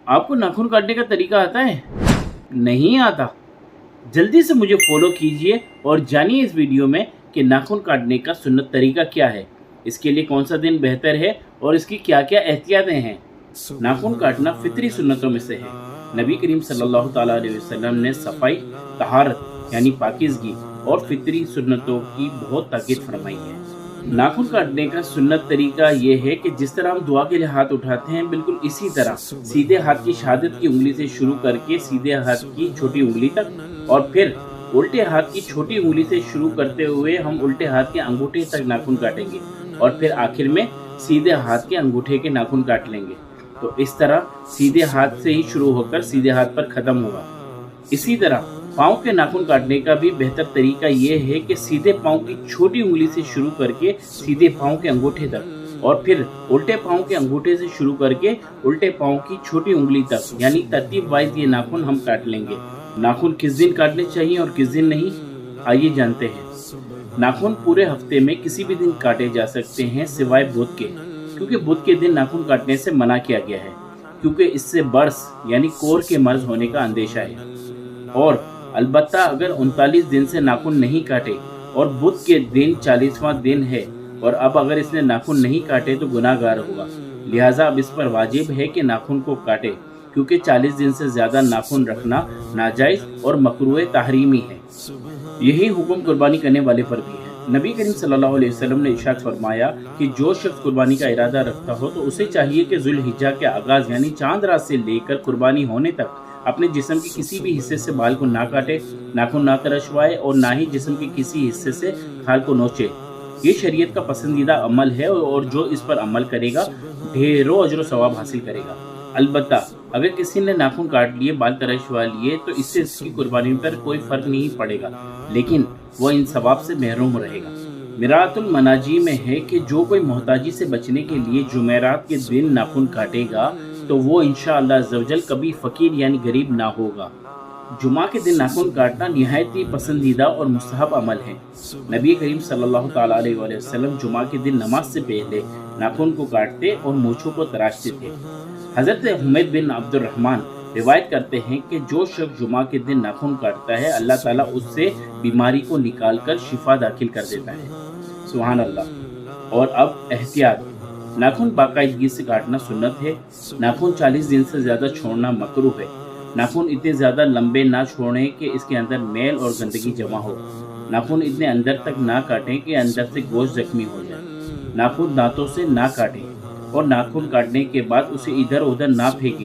आपको नाखून काटने का तरीका आता है? नहीं आता? जल्दी से मुझे फॉलो कीजिए और जानिए इस वीडियो में कि नाखून काटने का सुन्नत तरीका क्या है, इसके लिए कौन सा दिन बेहतर है और इसकी क्या क्या एहतियातें हैं। नाखून काटना फितरी सुन्नतों में से है। नबी करीम सल्लल्लाहु ताला अलैहि वसल्लम ने सफाई, तहारत यानी पाकीज़गी और फितरी सुन्नतों की बहुत ताकीद फरमाई है। नाखून काटने का सुन्नत तरीका ये है कि जिस तरह हम दुआ के लिए हाथ उठाते हैं, बिल्कुल इसी तरह सीधे हाथ की शहादत की उंगली से शुरू करके सीधे हाथ की छोटी उंगली तक और फिर उल्टे हाथ की छोटी उंगली से शुरू करते हुए हम उल्टे हाथ के अंगूठे तक नाखून काटेंगे और फिर आखिर में सीधे हाथ के अंगूठे के नाखून काट लेंगे। तो इस तरह सीधे हाथ से ही शुरू होकर सीधे हाथ पर खत्म होगा। इसी तरह पाँव के नाखून काटने का भी बेहतर तरीका ये है कि सीधे पाँव की छोटी उंगली से शुरू करके सीधे पाँव के अंगूठे तक और फिर उल्टे पाँव के अंगूठे से शुरू करके उल्टे पाँव की छोटी उंगली तक, यानी तरतीब वाइज ये नाखून हम काट लेंगे। नाखून किस दिन काटने चाहिए और किस दिन नहीं, आइए जानते हैं। नाखून पूरे हफ्ते में किसी भी दिन काटे जा सकते हैं सिवाय बुध के, क्योंकि बुध के दिन नाखून काटने से मना किया गया है, क्योंकि इससे बर्स यानी कोर के मर्ज होने का अंदेशा है। और अलबत्ता अगर 39 दिन से नाखून नहीं काटे और बुध के दिन 40वां दिन है और अब अगर इसने नाखून नहीं काटे तो गुनाहगार होगा। लिहाजा अब इस पर वाजिब है कि नाखून को काटे, क्योंकि 40 दिन से ज़्यादा नाखून रखना नाजायज़ और मकरूह तहरीमी है। यही हुक्म कुर्बानी करने वाले पर भी है। नबी करीम सल्लल्लाहु अलैहि वसल्लम ने इरशाद फरमाया कि जो शख्स कुर्बानी का इरादा रखता हो तो उसे चाहिए कि जुल्हिज्जा के आगाज़ यानी चांद रात से लेकर कुर्बानी होने तक अपने जिस्म के किसी भी हिस्से से बाल को ना काटे, नाखून ना तरशवाए और ना ही जिस्म के किसी हिस्से से खाल को नोचे। ये शरीयत का पसंदीदा अमल है और जो इस पर अमल करेगा ढेरों अजर व सवाब हासिल करेगा। अलबत्ता अगर किसी ने नाखून काट लिए, बाल तरशवा लिए तो इससे इसकी कुर्बानी पर कोई फ़र्क नहीं पड़ेगा, लेकिन वह इन सवाब से महरूम रहेगा। मिरातुल मनाजी में है कि जो कोई मोहताजी से बचने के लिए जुमेरात के दिन नाखून काटेगा तो वो इंशाअल्लाह अज़्ज़वजल कभी फ़कीर यानी गरीब ना होगा। जुमा के दिन नाखून काटना निहायत ही पसंदीदा और मुस्तहब अमल है। नबी करीम सल्लल्लाहु ताला अलैहि वसल्लम जुमा के दिन नमाज से पहले नाखून को काटते और मूँछों को तराशते थे। हज़रत हुमैद बिन अब्दुर्रहमान रिवायत करते हैं कि जो शख्स जुमा के दिन नाखून काटता है, अल्लाह ताला उससे बीमारी को निकाल कर शिफा दाखिल कर देता है। सुभान अल्लाह। और अब एहतियात। नाखून बाकायदगी से काटना सुन्नत है। नाखून 40 दिन से ज़्यादा छोड़ना मकरूह है। नाखून इतने ज़्यादा लंबे ना छोड़ें कि इसके अंदर मैल और गंदगी जमा हो। नाखून इतने अंदर तक ना काटें कि अंदर से गोश्त जख्मी हो जाए। नाखून दांतों से ना काटें और नाखून काटने के बाद उसे इधर उधर ना फेंकें।